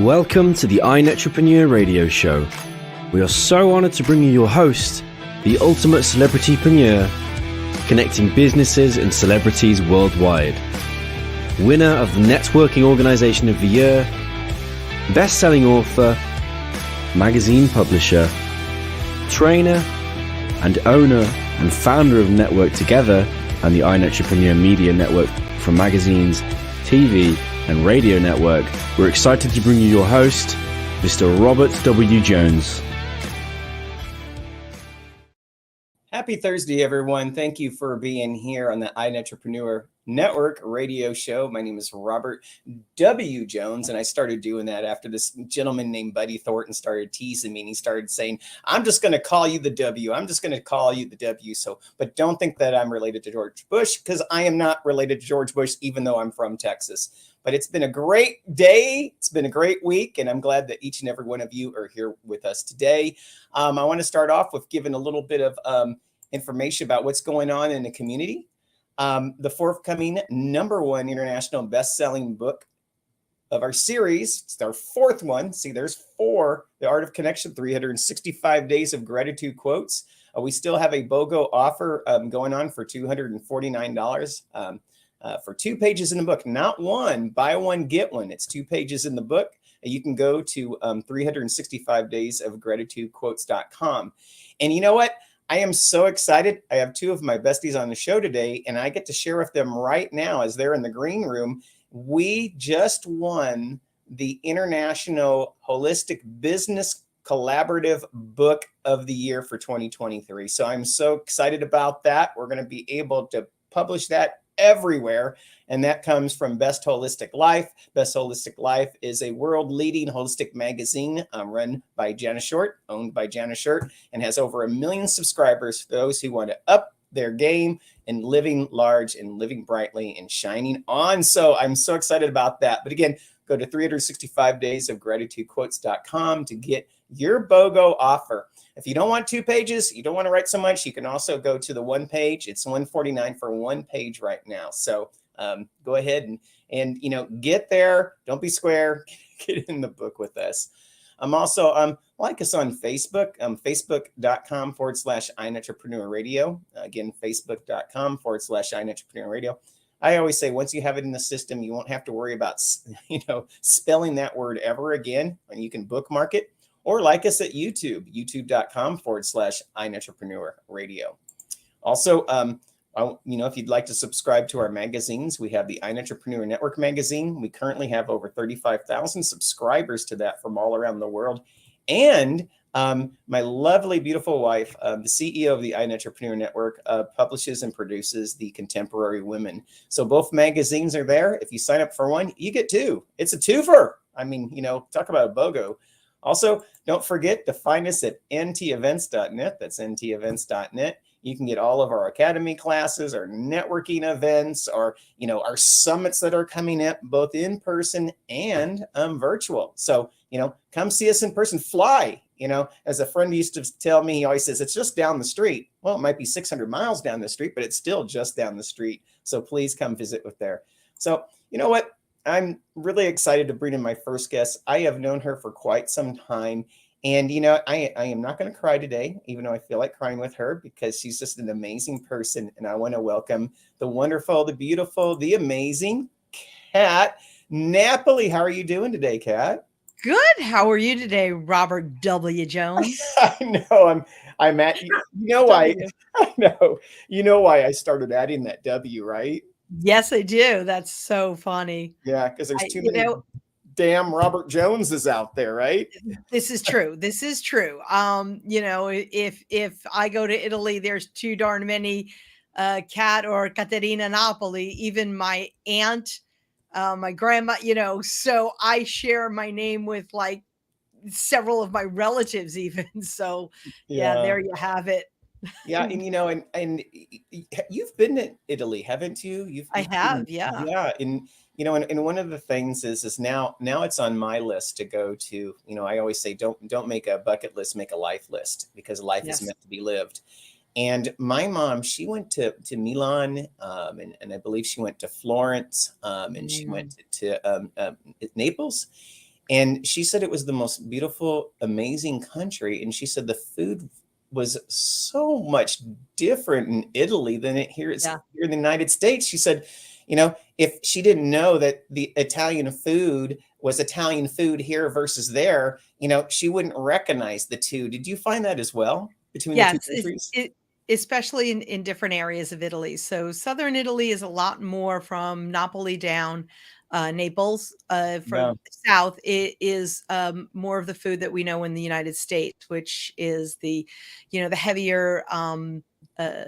Welcome to the iNetrepreneur Radio Show. We are so honored to bring you your host, the ultimate celebritypreneur, connecting businesses and celebrities worldwide. Winner of the Networking Organization of the Year, best-selling author, magazine publisher, trainer, and owner and founder of Network Together and the iNetrepreneur Media Network from magazines, TV, and radio network. We're excited to bring you your host, Mr. Robert W. Jones. Happy Thursday, everyone. Thank you for being here on the iNetrepreneur Network radio show. My name is Robert W. Jones, and I started doing that after this gentleman named Buddy Thornton started teasing me, and he started saying, I'm just going to call you the W. I'm just going to call you the W. But don't think that I'm related to George Bush, because I am not related to George Bush, even though I'm from Texas. But it's been a great day. It's been a great week, and I'm glad that each and every one of you are here with us today. I want to start off with giving a little bit of information about what's going on in the community. The forthcoming #1 international best-selling book of our series. It's our 4th one. See, there's 4. The Art of Connection, 365 Days of Gratitude Quotes. We still have a BOGO offer going on for $249 for 2 pages in the book. Not one, buy one, get one. It's 2 pages in the book. You can go to 365daysofgratitudequotes.com. And you know what? I am so excited. I have 2 of my besties on the show today, and I get to share with them right now as they're in the green room. We just won the International Holistic Business Collaborative Book of the Year for 2023. So I'm so excited about that. We're going to be able to publish that everywhere. And that comes from Best Holistic Life. Best Holistic Life is a world-leading holistic magazine run by Jana Short, owned by Jana Short, and has over 1 million subscribers for those who want to up their game and living large and living brightly and shining on. So I'm so excited about that. But again, go to 365daysofgratitudequotes.com to get your BOGO offer. If you don't want 2 pages, you don't want to write so much, you can also go to the 1 page. It's $149 for 1 page right now. So go ahead and get there. Don't be square. Get in the book with us. Also like us on Facebook, facebook.com/iNetrepreneur Radio. Again, facebook.com/iNetrepreneur Radio. I always say once you have it in the system, you won't have to worry about spelling that word ever again, and you can bookmark it. Or like us at YouTube, youtube.com/iNetrepreneur Radio. Also, if you'd like to subscribe to our magazines, we have the iNetrepreneur Network magazine. We currently have over 35,000 subscribers to that from all around the world. And my lovely, beautiful wife, the CEO of the iNetrepreneur Network, publishes and produces the Contemporary Women. So both magazines are there. If you sign up for one, you get 2. It's a twofer. I mean, talk about a BOGO. Also, don't forget to find us at ntevents.net. That's ntevents.net. You can get all of our academy classes, our networking events, our summits that are coming up, both in person and virtual. So, come see us in person. Fly. As a friend used to tell me, he always says, it's just down the street. Well, it might be 600 miles down the street, but it's still just down the street. So please come visit with there. So, you know what? I'm really excited to bring in my first guest. I have known her for quite some time. And, I am not going to cry today, even though I feel like crying with her, because she's just an amazing person. And I want to welcome the wonderful, the beautiful, the amazing Kat Napoli. How are you doing today, Kat? Good. How are you today, Robert W. Jones? I know. I'm at, why? I know. You know why I started adding that W, right? Yes, I do. That's so funny. Yeah, because there's too many damn Robert Joneses out there, right? This is true. This is true. If I go to Italy, there's too darn many Kat or Caterina Napoli, even my aunt, my grandma, so I share my name with like several of my relatives even. So yeah, there you have it. Yeah, and you've been to Italy, haven't you? I have, yeah. Yeah, and one of the things is now it's on my list to go to. I always say don't make a bucket list, make a life list, because life is meant to be lived. And my mom, she went to Milan, and I believe she went to Florence, and she went to Naples. And she said it was the most beautiful, amazing country. And she said the food was so much different in Italy than it here is Yeah. here in the United States. She said, if she didn't know that the Italian food was Italian food here versus there, she wouldn't recognize the two. Did you find that as well between the two Yes, countries? especially in different areas of Italy. So southern Italy is a lot more from Napoli down. Naples, Yeah. from south, it is more of the food that we know in the United States, which is the heavier uh,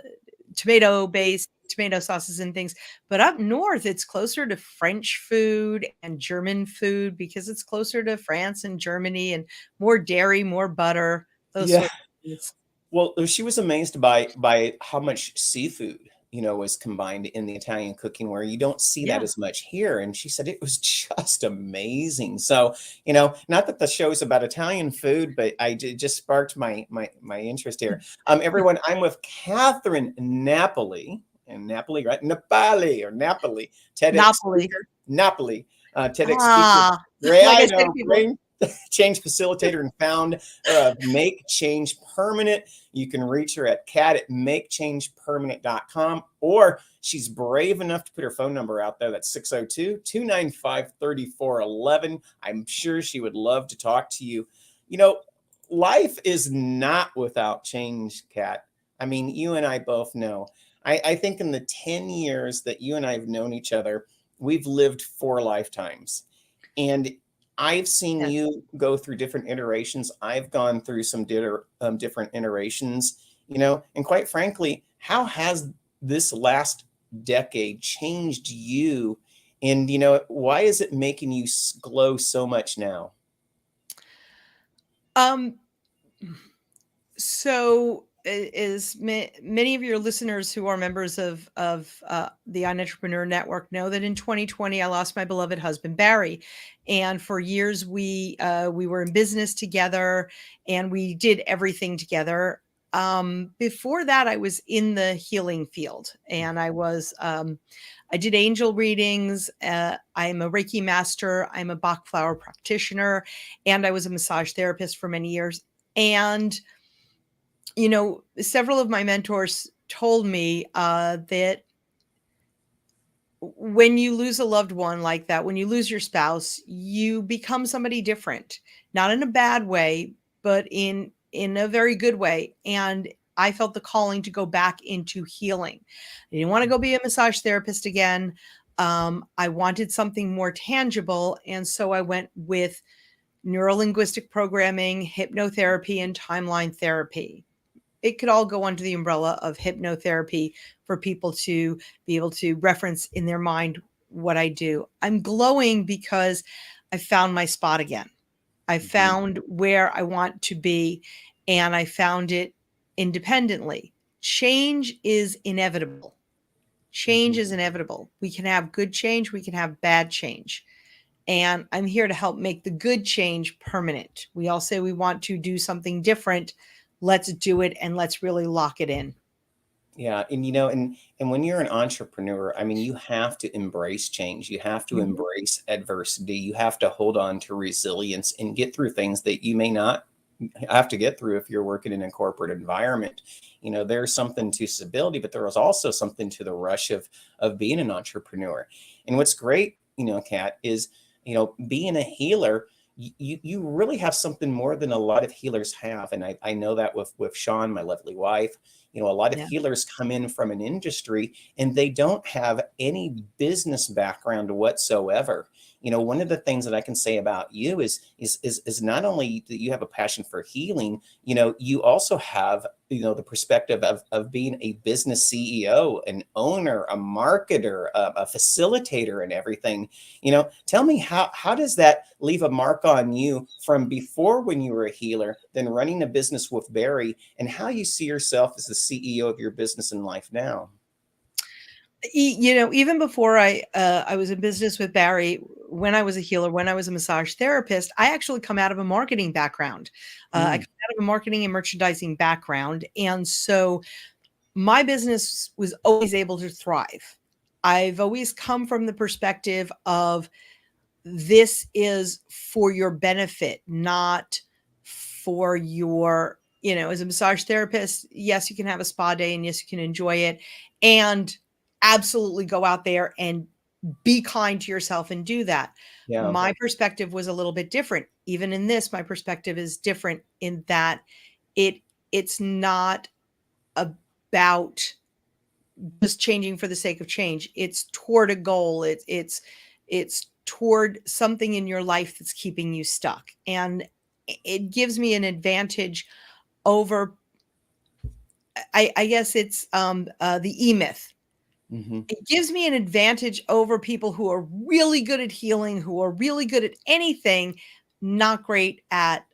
tomato-based tomato sauces and things. But up north, it's closer to French food and German food because it's closer to France and Germany, and more dairy, more butter, those Yeah. sorts of things. Well, she was amazed by how much seafood, was combined in the Italian cooking, where you don't see that Yeah. as much here. And she said it was just amazing. So, not that the show is about Italian food, but it just sparked my interest here. Everyone, I'm with Catherine Napoli, and Napoli, right? Napoli, TEDx Napoli. speaker, Napoli, TEDx speaker. Ah, Great, like I I said to know, people, brain change facilitator and founder of Make Change Permanent. You can reach her at kat@makechangepermanent.com, or she's brave enough to put her phone number out there. That's 602-295-3411. I'm sure she would love to talk to you. Life is not without change, Kat. I mean, you and I both know. I think in the 10 years that you and I have known each other, we've lived 4 lifetimes. And I've seen yes. you go through different iterations. I've gone through some different iterations, and quite frankly, how has this last decade changed you? And, why is it making you glow so much now? Um, so as many of your listeners who are members of the Entrepreneur Network know, that in 2020 I lost my beloved husband Barry, and for years we were in business together and we did everything together. Before that, I was in the healing field, and I did angel readings. I'm a Reiki master. I'm a Bach flower practitioner, and I was a massage therapist for many years. And several of my mentors told me that when you lose a loved one like that, when you lose your spouse, you become somebody different, not in a bad way, but in a very good way. And I felt the calling to go back into healing. I didn't want to go be a massage therapist again. I wanted something more tangible. And so I went with neurolinguistic programming, hypnotherapy, and timeline therapy. It could all go under the umbrella of hypnotherapy for people to be able to reference in their mind what I do. I'm glowing because I found my spot again. I found where I want to be, and I found it independently. Change is inevitable. Change is inevitable. We can have good change, we can have bad change. And I'm here to help make the good change permanent. We all say we want to do something different. Let's do it, and let's really lock it in. Yeah, and when you're an entrepreneur, I mean, you have to embrace change. You have to embrace adversity. You have to hold on to resilience and get through things that you may not have to get through if you're working in a corporate environment. There's something to stability, but there is also something to the rush of being an entrepreneur. And what's great, Kat, is being a healer. You really have something more than a lot of healers have. And I know that with Sean, my lovely wife. A lot of healers come in from an industry and they don't have any business background whatsoever. One of the things that I can say about you is not only that you have a passion for healing, you also have, the perspective of being a business CEO, an owner, a marketer, a facilitator, and everything. Tell me how does that leave a mark on you from before when you were a healer, then running a business with Barry, and how you see yourself as the CEO of your business and life now? Even before I was in business with Barry, when I was a healer, when I was a massage therapist, I actually come out of a marketing background. I come out of a marketing and merchandising background. And so my business was always able to thrive. I've always come from the perspective of this is for your benefit, not for your, as a massage therapist, yes, you can have a spa day and yes, you can enjoy it and absolutely go out there and be kind to yourself and do that. Yeah. My perspective was a little bit different. Even in this, my perspective is different in that it's not about just changing for the sake of change. It's toward a goal. It's toward something in your life that's keeping you stuck. And it gives me an advantage over, I guess it's the E-Myth. It gives me an advantage over people who are really good at healing, who are really good at anything, not great at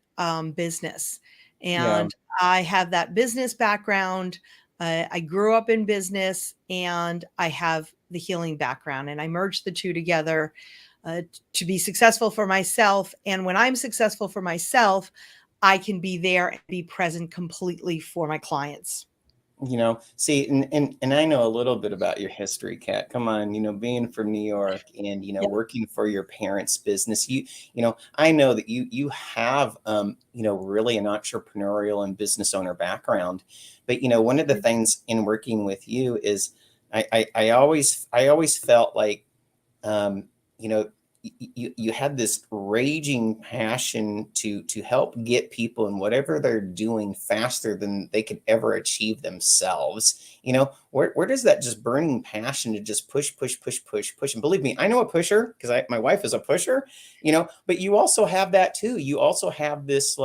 business. And I have that business background. I grew up in business and I have the healing background, and I merged the two together to be successful for myself. And when I'm successful for myself, I can be there and be present completely for my clients. See, and I know a little bit about your history, Kat. Come on, being from New York and, working for your parents' business, I know that you have, really an entrepreneurial and business owner background. But, one of the things in working with you is I always felt like, you had this raging passion to help get people in whatever they're doing faster than they could ever achieve themselves. Where does that just burning passion to just push? And believe me, I know a pusher because my wife is a pusher, but you also have that too. You also have this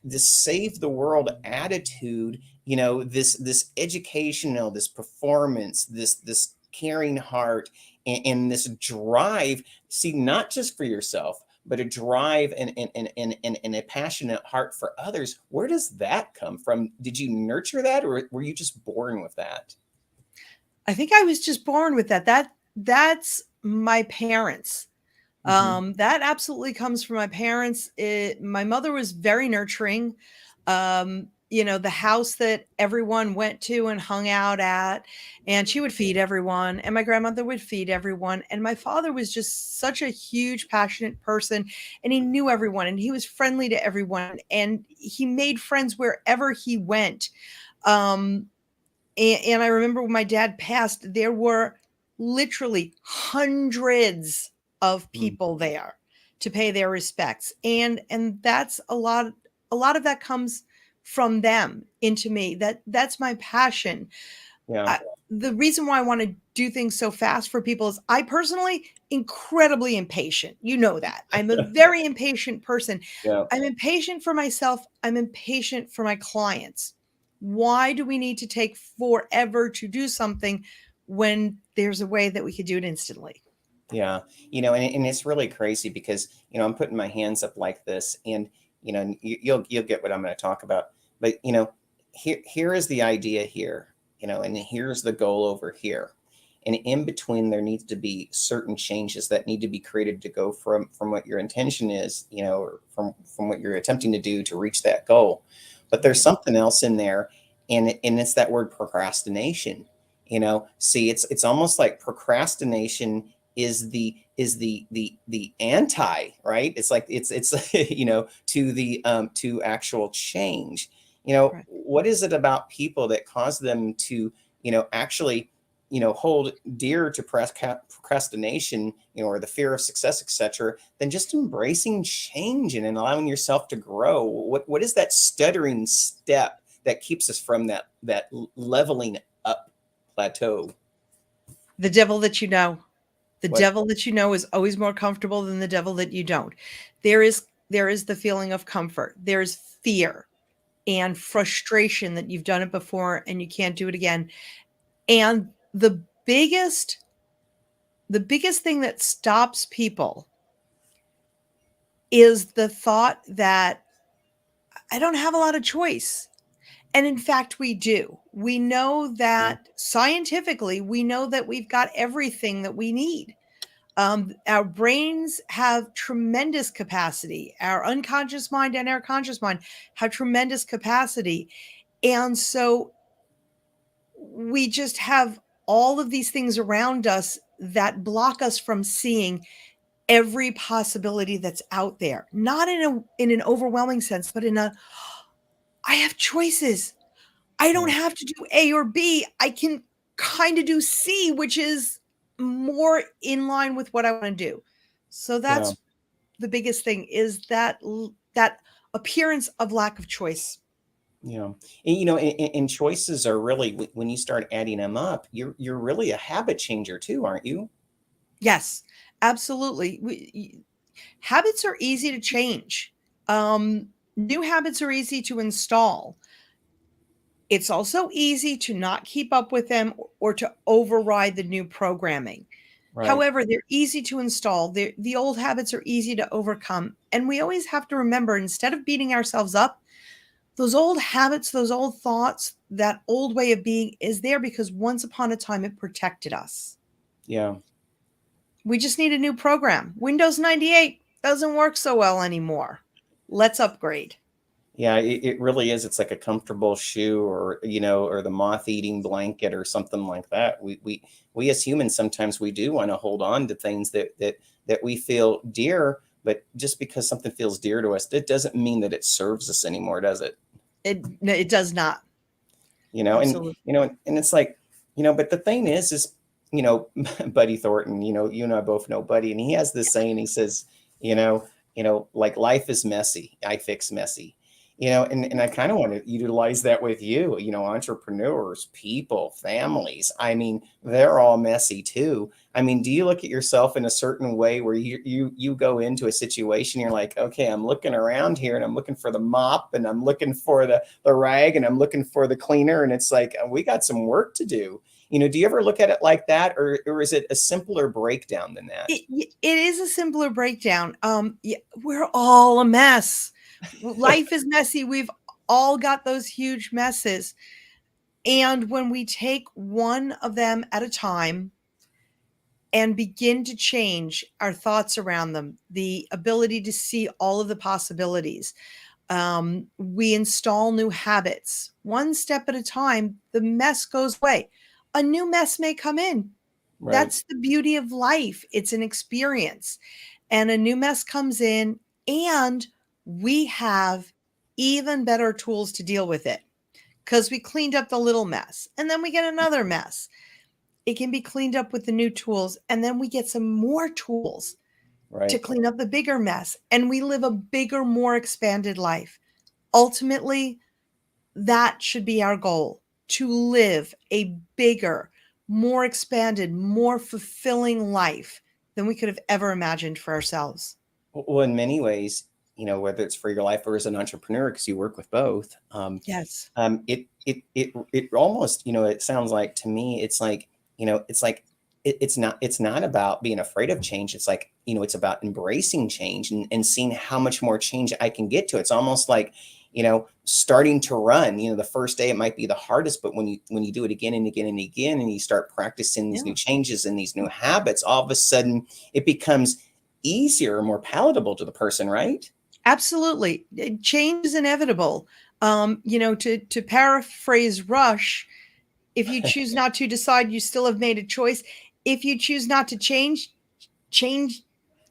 this save the world attitude, this educational, this performance, this caring heart, and this drive, see, not just for yourself, but a drive and a passionate heart for others. Where does that come from? Did you nurture that, or were you just born with that? I think I was just born with that. That's my parents. That absolutely comes from my parents. My mother was very nurturing. The house that everyone went to and hung out at, and she would feed everyone, and my grandmother would feed everyone. And my father was just such a huge, passionate person, and he knew everyone, and he was friendly to everyone, and he made friends wherever he went. And I remember when my dad passed, there were literally hundreds of people there to pay their respects. And that's a lot of that comes from them into me. That's my passion. Yeah. The reason why I want to do things so fast for people is I personally incredibly impatient. You know that. I'm a very impatient person. Yeah. I'm impatient for myself. I'm impatient for my clients. Why do we need to take forever to do something when there's a way that we could do it instantly? Yeah. And it's really crazy because, I'm putting my hands up like this, and, you'll get what I'm going to talk about. But, here is the idea here, and here's the goal over here. And in between, there needs to be certain changes that need to be created to go from what your intention is, or from what you're attempting to do to reach that goal. But there's something else in there, and it's that word procrastination. See, it's almost like procrastination is the anti, right? It's like it's to the to actual change. Right. What is it about people that cause them to actually hold dear to procrastination, or the fear of success, etc., than just embracing change and allowing yourself to grow? What is that stuttering step that keeps us from that leveling up plateau? The devil that you know. The What? devil that you know is always more comfortable than the devil that you don't. There is the feeling of comfort. There's fear and frustration that you've done it before and you can't do it again. And the biggest thing that stops people is the thought that I don't have a lot of choice. And in fact, we do. We know that scientifically, we know that we've got everything that we need. Our brains have tremendous capacity. Our unconscious mind and our conscious mind have tremendous capacity. And so we just have all of these things around us that block us from seeing every possibility that's out there, not in an overwhelming sense, but in a, I have choices. I don't Yeah. have to do A or B. I can kind of do C, which is more in line with what I want to do. So Yeah. that's the biggest thing, is that appearance of lack of choice. Yeah. And choices are really, when you start adding them up, you're really a habit changer too, aren't you? Yes, absolutely. Habits are easy to change. New habits are easy to install. It's also easy to not keep up with them or to override the new programming. Right. However, they're easy to install. The old habits are easy to overcome. And we always have to remember, instead of beating ourselves up, those old habits, those old thoughts, that old way of being is there because once upon a time it protected us. Yeah. We just need a new program. Windows 98 doesn't work so well anymore. Let's upgrade. Yeah, it really is. It's like a comfortable shoe, or the moth-eating blanket or something like that. We as humans, sometimes we do want to hold on to things that we feel dear, but just because something feels dear to us, that doesn't mean that it serves us anymore, does it? It does not. And Absolutely. and it's like, but the thing is, Buddy Thornton, you and I both know Buddy, and he has this saying. He says, like, life is messy, I fix messy. And I kind of want to utilize that with you. Entrepreneurs, people, families, I mean, they're all messy too. I mean, do you look at yourself in a certain way where you go into a situation, you're like, okay, I'm looking around here and I'm looking for the mop and I'm looking for the rag and I'm looking for the cleaner, and it's like, we got some work to do. Do you ever look at it like that, or is it a simpler breakdown than that? It is a simpler breakdown. Yeah, we're all a mess. Life is messy. We've all got those huge messes. And when we take one of them at a time and begin to change our thoughts around them, the ability to see all of the possibilities, we install new habits. One step at a time, the mess goes away. A new mess may come in. Right. That's the beauty of life. It's an experience. And a new mess comes in, and we have even better tools to deal with it because we cleaned up the little mess and then we get another mess. It can be cleaned up with the new tools, and then we get some more tools to Right. clean up the bigger mess, and we live a bigger, more expanded life. Ultimately, that should be our goal, to live a bigger, more expanded, more fulfilling life than we could have ever imagined for ourselves. Well, in many ways, whether it's for your life or as an entrepreneur, because you work with both, Yes. it almost, it sounds like to me, it's not about being afraid of change. It's like, it's about embracing change and seeing how much more change I can get to. It's almost like, starting to run. The first day it might be the hardest, but when you do it again and again and again, and you start practicing these Yeah, new changes and these new habits, all of a sudden it becomes easier, more palatable to the person, right? absolutely. Change is inevitable. To paraphrase Rush, if you choose not to decide, you still have made a choice. If you choose not to change, change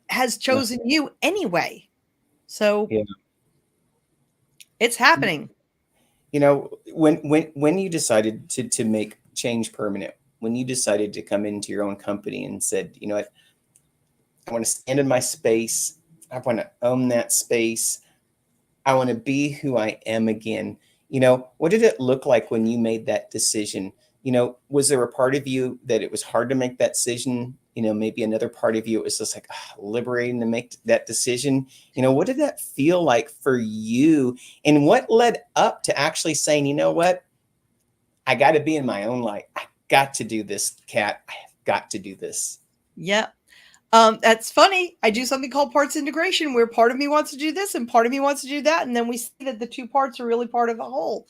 has Yeah. chosen you anyway. So Yeah. it's happening. When you decided to make change permanent, when you decided to come into your own company and said, what, I want to stand in my space, I want to own that space, I want to be who I am again. What did it look like when you made that decision? Was there a part of you that it was hard to make that decision? Maybe another part of you, it was just like, liberating to make that decision. What did that feel like for you? And what led up to actually saying, you know what? I got to be in my own light. I got to do this, Kat. I have got to do this. Yep. That's funny. I do something called parts integration, where part of me wants to do this and part of me wants to do that. And then we see that the two parts are really part of the whole.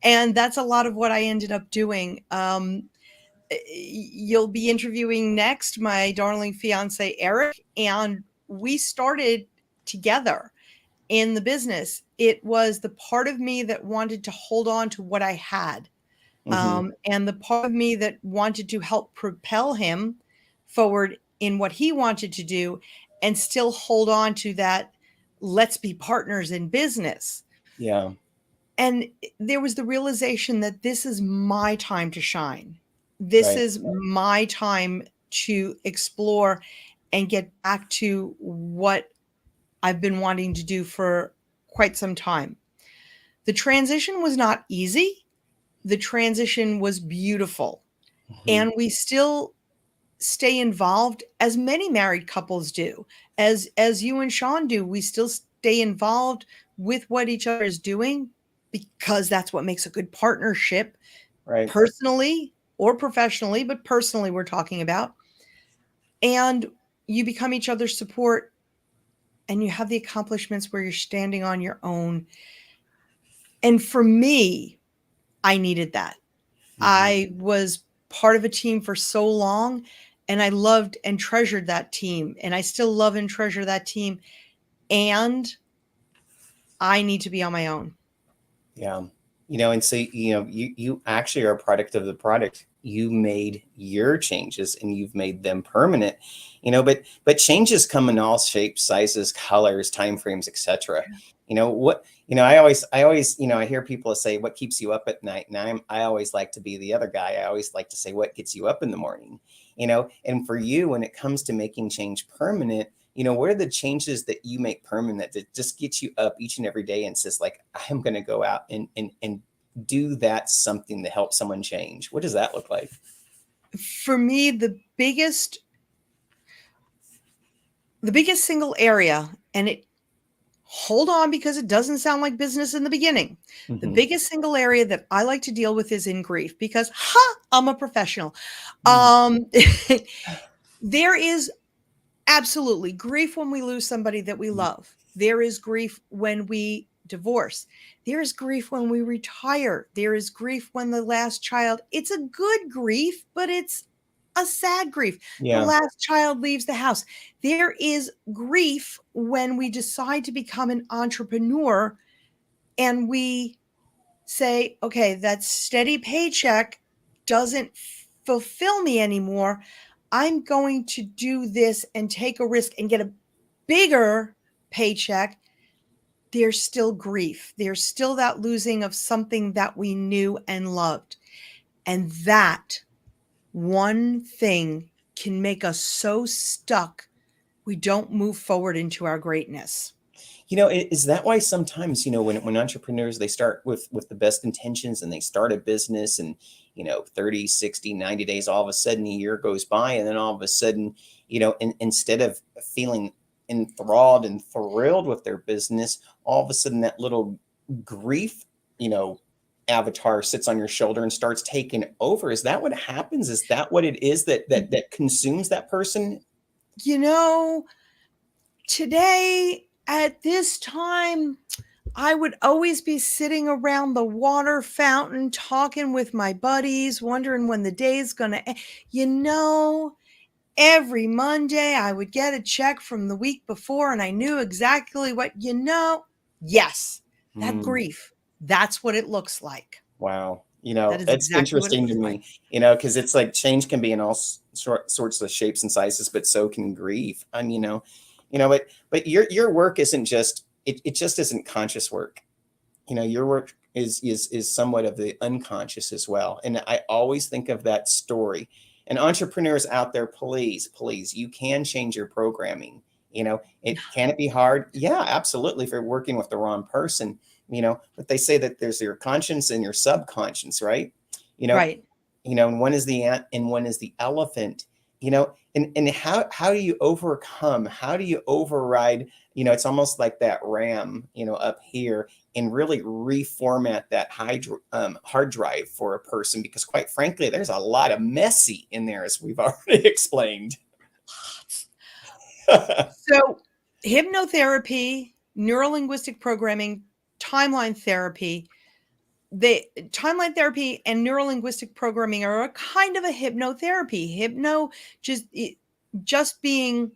And that's a lot of what I ended up doing. You'll be interviewing next my darling fiance, Eric, and we started together in the business. It was the part of me that wanted to hold on to what I had. Hmm. And the part of me that wanted to help propel him forward in what he wanted to do and still hold on to that, let's be partners in business. Yeah. And there was the realization that this is my time to shine. This Right. is my time to explore and get back to what I've been wanting to do for quite some time. The transition was not easy. The transition was beautiful. Mhm. And we still stay involved, as many married couples do, as you and Sean do. We still stay involved with what each other is doing, because that's what makes a good partnership, Right. personally or professionally, but personally we're talking about. And you become each other's support, and you have the accomplishments where you're standing on your own. And for me, I needed that. Mhm. I was part of a team for so long, and I loved and treasured that team, and I still love and treasure that team. And I need to be on my own. Yeah. And so, you actually are a product of the product. You made your changes and you've made them permanent, but changes come in all shapes, sizes, colors, timeframes, etc. I hear people say, what keeps you up at night? And I always like to be the other guy. I always like to say, what gets you up in the morning? And for you, when it comes to making change permanent, what are the changes that you make permanent that just get you up each and every day and says, like, I'm going to go out and do that something to help someone change? What does that look like? For me, the biggest single area, and hold on, because it doesn't sound like business in the beginning. The Mhm. biggest single area that I like to deal with is in grief, because I'm a professional. Mm. There is absolutely grief when we lose somebody that we love. There is grief when we divorce. There is grief when we retire. There is grief when the last child, it's a good grief, but it's a sad grief. The Yeah. last child leaves the house. There is grief when we decide to become an entrepreneur and we say, okay, that steady paycheck doesn't fulfill me anymore. I'm going to do this and take a risk and get a bigger paycheck. There's still grief. There's still that losing of something that we knew and loved. And that one thing can make us so stuck, we don't move forward into our greatness. Is that why sometimes, when entrepreneurs, they start with the best intentions and they start a business and, 30, 60, 90 days, all of a sudden a year goes by, and then all of a sudden, instead of feeling enthralled and thrilled with their business, all of a sudden that little grief, avatar sits on your shoulder and starts taking over. Is that what happens? Is that what it is that consumes that person? Today at this time, I would always be sitting around the water fountain, talking with my buddies, wondering when the day's going to end. Every Monday I would get a check from the week before, and I knew exactly what, yes, that Hmm. grief, that's what it looks like. Wow. That is It's exactly what it interesting to looks like. me, because it's like change can be in all sorts of shapes and sizes, but so can grief. And, but your work isn't just, it just isn't conscious work. Your work is somewhat of the unconscious as well. And I always think of that story. And entrepreneurs out there, please, you can change your programming. Can it be hard? Yeah, absolutely. If you're working with the wrong person, but they say that there's your conscience and your subconscious, right? Right. And one is the ant and one is the elephant, and how do you overcome, how do you override, it's almost like that RAM, up here, and really reformat that hard drive for a person, because quite frankly, there's a lot of messy in there, as we've already explained. So hypnotherapy, neurolinguistic programming, timeline therapy, the timeline therapy and neurolinguistic programming are a kind of a hypnotherapy. Just being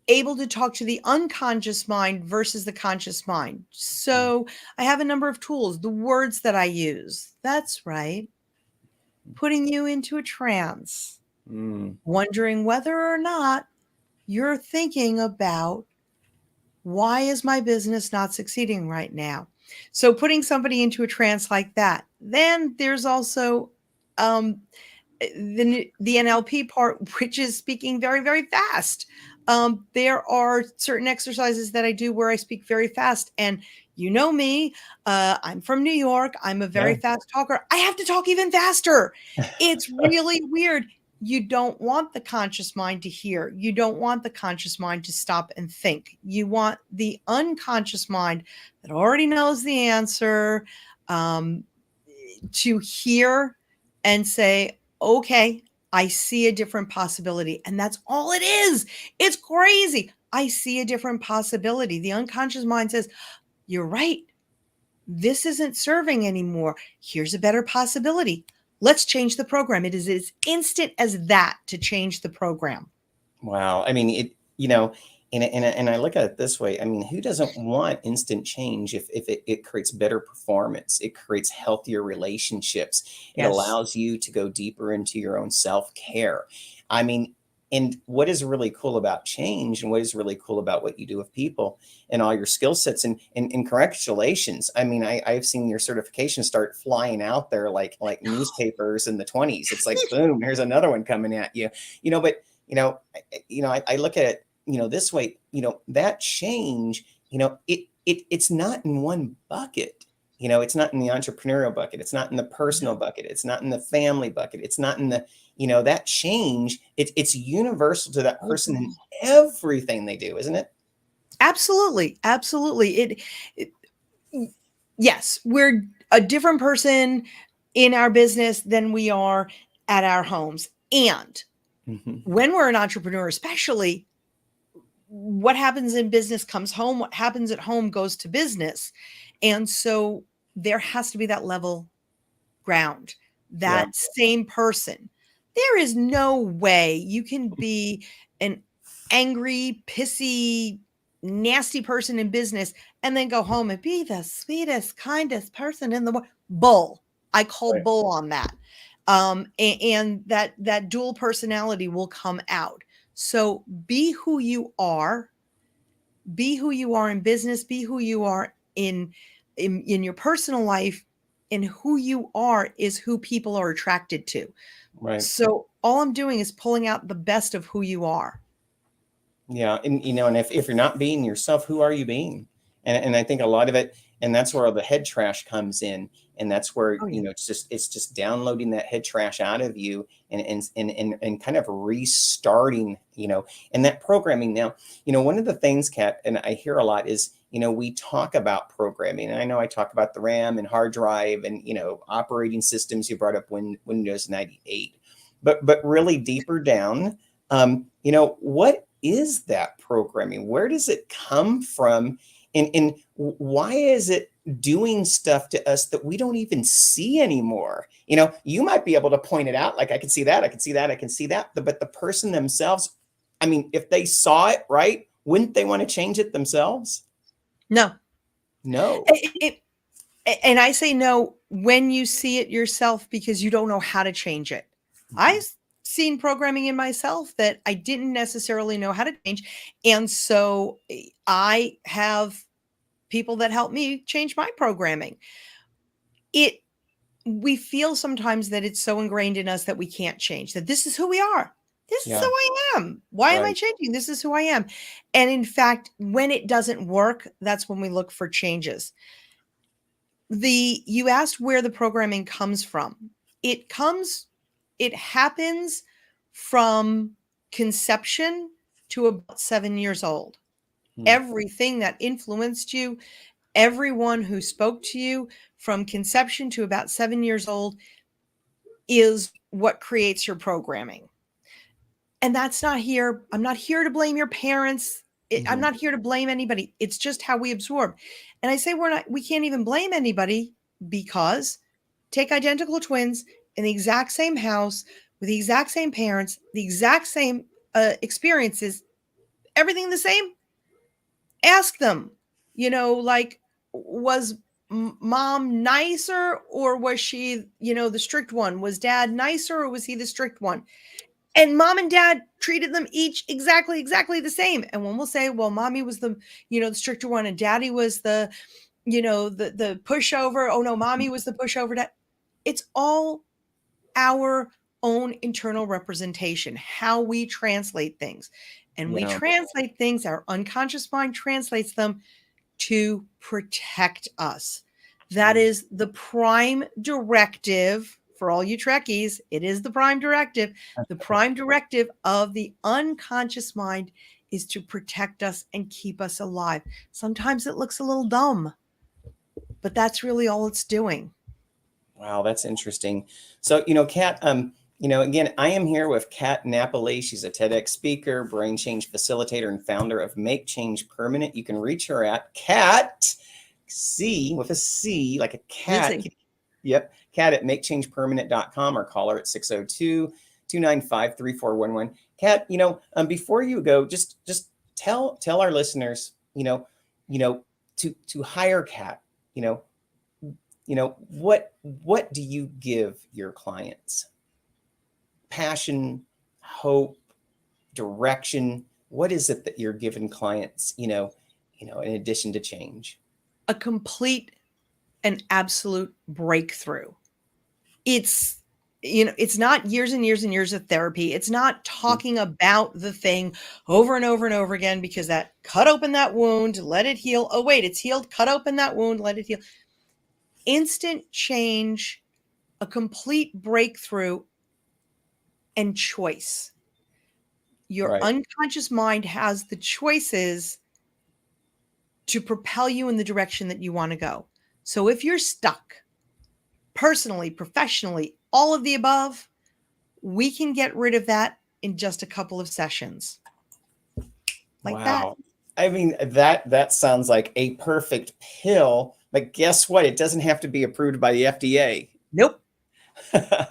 able to talk to the unconscious mind versus the conscious mind. So I have a number of tools, the words that I use. That's right. Putting you into a trance. wondering whether or not you're thinking about, why is my business not succeeding right now? So putting somebody into a trance like that. Then there's also the NLP part, which is speaking very, very fast. There are certain exercises that I do where I speak very fast. And you know me, I'm from New York. I'm a very fast talker. I have to talk even faster. It's really weird. You don't want the conscious mind to hear. You don't want the conscious mind to stop and think. You want the unconscious mind that already knows the answer to hear and say, okay, I see a different possibility. And that's all it is. It's crazy. I see a different possibility. The unconscious mind says, you're right. This isn't serving anymore. Here's a better possibility. Let's change the program. It is as instant as that to change the program. Wow. I mean, and I look at it this way. I mean, who doesn't want instant change if it creates better performance? It creates healthier relationships. It allows you to go deeper into your own self-care. I mean, and what is really cool about change, and what is really cool about what you do with people and all your skill sets, and congratulations. I mean, I've seen your certification start flying out there like newspapers in the 20s. It's like, boom, here's another one coming at you, but I look at it, this way, that change, it's not in one bucket. It's not in the entrepreneurial bucket. It's not in the personal bucket. It's not in the family bucket. It's not in the, that change. It's universal to that person in everything they do, isn't it? Absolutely. Absolutely. Yes, we're a different person in our business than we are at our homes. And when we're an entrepreneur, especially, what happens in business comes home. What happens at home goes to business. And so there has to be that level ground, that same person. There is no way you can be an angry, pissy, nasty person in business and then go home and be the sweetest, kindest person in the world. Bull. I call bull on that. And that dual personality will come out. So be who you are. Be who you are in business. Be who you are in your personal life. And who you are is who people are attracted to. Right. So all I'm doing is pulling out the best of who you are. Yeah. And, and if you're not being yourself, who are you being? And I think a lot of it, and that's where all the head trash comes in. And that's where, it's just downloading that head trash out of you and kind of restarting, and that programming. Now, one of the things, Kat, and I hear a lot is, we talk about programming, and I know I talk about the RAM and hard drive and, operating systems. You brought up Windows 98, but really deeper down, what is that programming? Where does it come from? And why is it doing stuff to us that we don't even see anymore? You might be able to point it out. Like, I can see that, I can see that, I can see that. But the person themselves, I mean, if they saw it, right, wouldn't they want to change it themselves? No. And I say no when you see it yourself, because you don't know how to change it. I've seen programming in myself that I didn't necessarily know how to change. And so I have people that help me change my programming. We feel sometimes that it's so ingrained in us that we can't change, that this is who we are. This is who I am. Why am I changing? This is who I am. And in fact, when it doesn't work, that's when we look for changes. You asked where the programming comes from. It happens from conception to about 7 years old. Everything that influenced you, everyone who spoke to you from conception to about 7 years old is what creates your programming. And that's not here. I'm not here to blame your parents. I'm not here to blame anybody. It's just how we absorb. And I say we can't even blame anybody, because take identical twins in the exact same house with the exact same parents, the exact same experiences, everything the same. Ask them, like, was mom nicer, or was she, the strict one? Was dad nicer, or was he the strict one? And mom and dad treated them each exactly the same. And one will say, well, mommy was the, the stricter one, and daddy was the, the pushover. Oh no, mommy was the pushover. It's all our own internal representation, how we translate things. And we translate things, our unconscious mind translates them to protect us. That is the prime directive for all you Trekkies. It is the prime directive. The prime directive of the unconscious mind is to protect us and keep us alive. Sometimes it looks a little dumb, but that's really all it's doing. Wow, that's interesting. So, Kat, again, I am here with Kat Napoli. She's a TEDx speaker, brain change facilitator, and founder of Make Change Permanent. You can reach her at Kat, C with a C, like a cat. Easy. Yep, Kat at makechangepermanent.com, or call her at 602-295-3411. Kat, before you go, just tell our listeners, to hire Kat, what do you give your clients? Passion, hope, direction. What is it that you're giving clients, in addition to change? A complete and absolute breakthrough. It's not years and years and years of therapy. It's not talking about the thing over and over and over again, because that cut open that wound, let it heal. Oh, wait, it's healed. Cut open that wound, let it heal. Instant change, a complete breakthrough, and choice. Your unconscious mind has the choices to propel you in the direction that you want to go. So if you're stuck, personally, professionally, all of the above, we can get rid of that in just a couple of sessions. Like that. I mean, that sounds like a perfect pill, but guess what? It doesn't have to be approved by the FDA. Nope.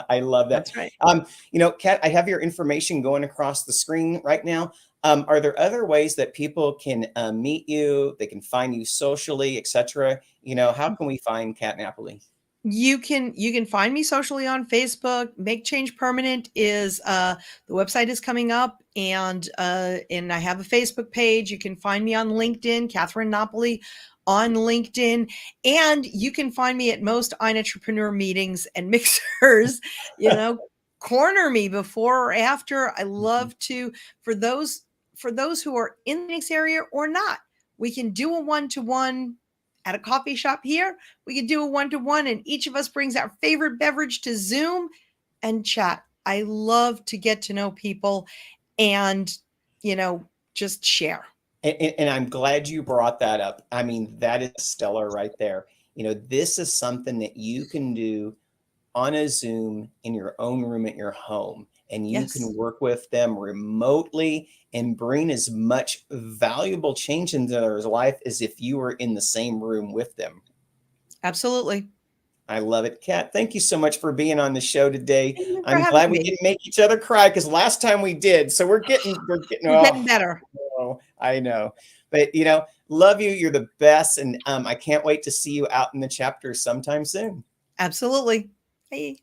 I love that. That's right. Kat, I have your information going across the screen right now. Are there other ways that people can meet you? They can find you socially, etc. How can we find Kat Napoli? You can find me socially on Facebook. Make Change Permanent is the website is coming up, and I have a Facebook page. You can find me on LinkedIn, Catherine Napoli on LinkedIn, and you can find me at most entrepreneur meetings and mixers. Corner me before or after. I love to, for those who are in the Phoenix area or not, we can do a one-to-one at a coffee shop here. We can do a one-to-one, and each of us brings our favorite beverage to Zoom and chat. I love to get to know people and, just share. And I'm glad you brought that up. I mean, that is stellar right there. This is something that you can do on a Zoom in your own room at your home, and you can work with them remotely and bring as much valuable change into their life as if you were in the same room with them. Absolutely. I love it. Kat, thank you so much for being on the show today. I'm glad we didn't make each other cry, because last time we did. So we're getting better. Oh, I know. But, love you. You're the best. And I can't wait to see you out in the chapter sometime soon. Absolutely. Hey.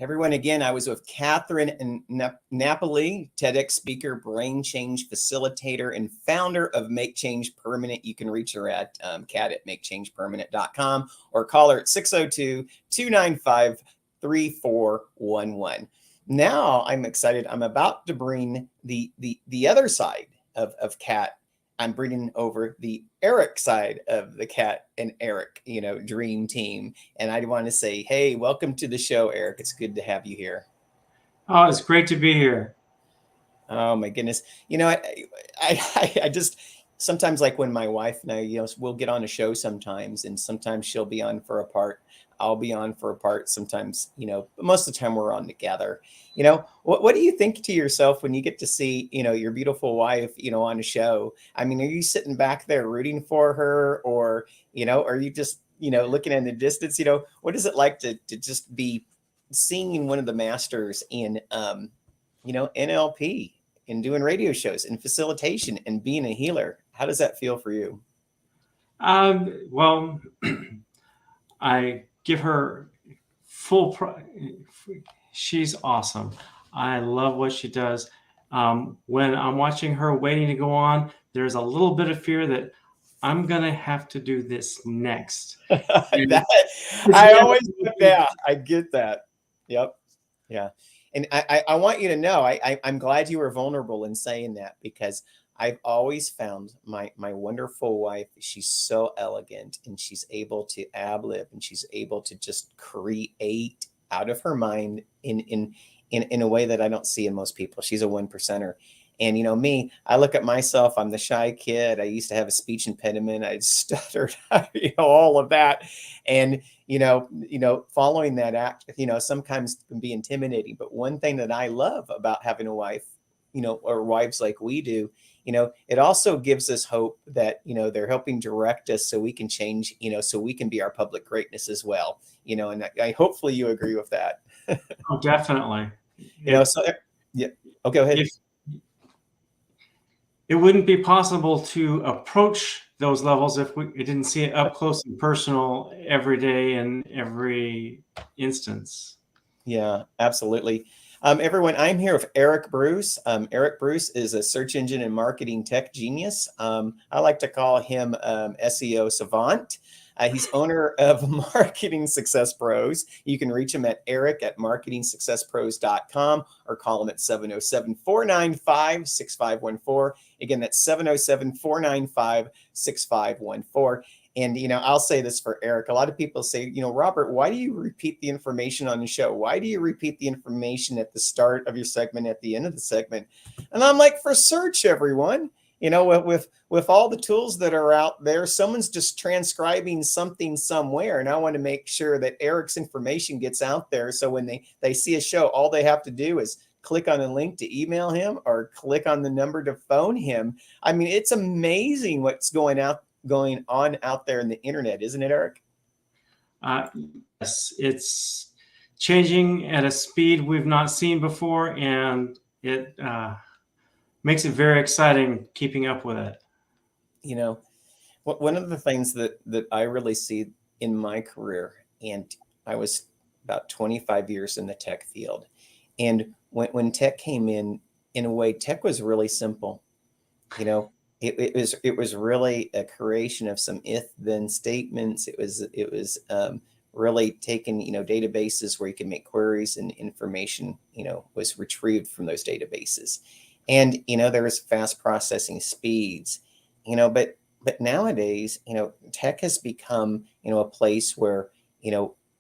Everyone, again, I was with Catherine Napoli, TEDx speaker, brain change facilitator, and founder of Make Change Permanent. You can reach her at Kat at makechangepermanent.com, or call her at 602-295-3411. Now I'm excited. I'm about to bring the other side of Kat I'm bringing over the Eric side of the Kat and Eric, dream team. And I want to say, hey, welcome to the show, Eric. It's good to have you here. Oh, it's great to be here. Oh my goodness. I just sometimes, like when my wife and I, we'll get on a show sometimes, and sometimes she'll be on for a part. I'll be on for a part sometimes, but most of the time we're on together. What do you think to yourself when you get to see, your beautiful wife, on a show? I mean, are you sitting back there rooting for her, or, are you just, looking in the distance? What is it like to just be seeing one of the masters in, NLP, and doing radio shows and facilitation and being a healer? How does that feel for you? Well, I give her she's awesome. I love what she does. When I'm watching her waiting to go on, there's a little bit of fear that I'm going to have to do this next. I always get that. I get that. Yep. Yeah. And I want you to know, I'm glad you were vulnerable in saying that, because I've always found my wonderful wife, she's so elegant, and she's able to ad-lib, and she's able to just create out of her mind in a way that I don't see in most people. She's a 1%er. And, me, I look at myself, I'm the shy kid. I used to have a speech impediment. I stuttered, all of that. And, following that act, sometimes can be intimidating. But one thing that I love about having a wife, or wives like we do, it also gives us hope that, they're helping direct us so we can change, so we can be our public greatness as well, and I hopefully you agree with that. Oh, definitely. Yeah. Oh, go ahead. It wouldn't be possible to approach those levels if we didn't see it up close and personal every day in every instance. Yeah, absolutely. Everyone, I'm here with Eric Bruce. Eric Bruce is a search engine and marketing tech genius. I like to call him SEO savant. He's owner of Marketing Success Pros. You can reach him at eric@marketingsuccesspros.com or call him at 707-495-6514. Again, that's 707-495-6514. And, I'll say this for Eric. A lot of people say, Robert, why do you repeat the information on the show? Why do you repeat the information at the start of your segment, at the end of the segment? And I'm like, for search, everyone. With all the tools that are out there, someone's just transcribing something somewhere. And I want to make sure that Eric's information gets out there. So when they see a show, all they have to do is click on a link to email him or click on the number to phone him. I mean, it's amazing what's going on out there in the internet, isn't it, Eric? Yes, it's changing at a speed we've not seen before, and it makes it very exciting keeping up with it. One of the things that I really see in my career, and I was about 25 years in the tech field, and when tech came in a way, tech was really simple. It was really a creation of some if-then statements. It was really taking, databases where you can make queries, and information, was retrieved from those databases. And, there was fast processing speeds, but nowadays, tech has become, a place where,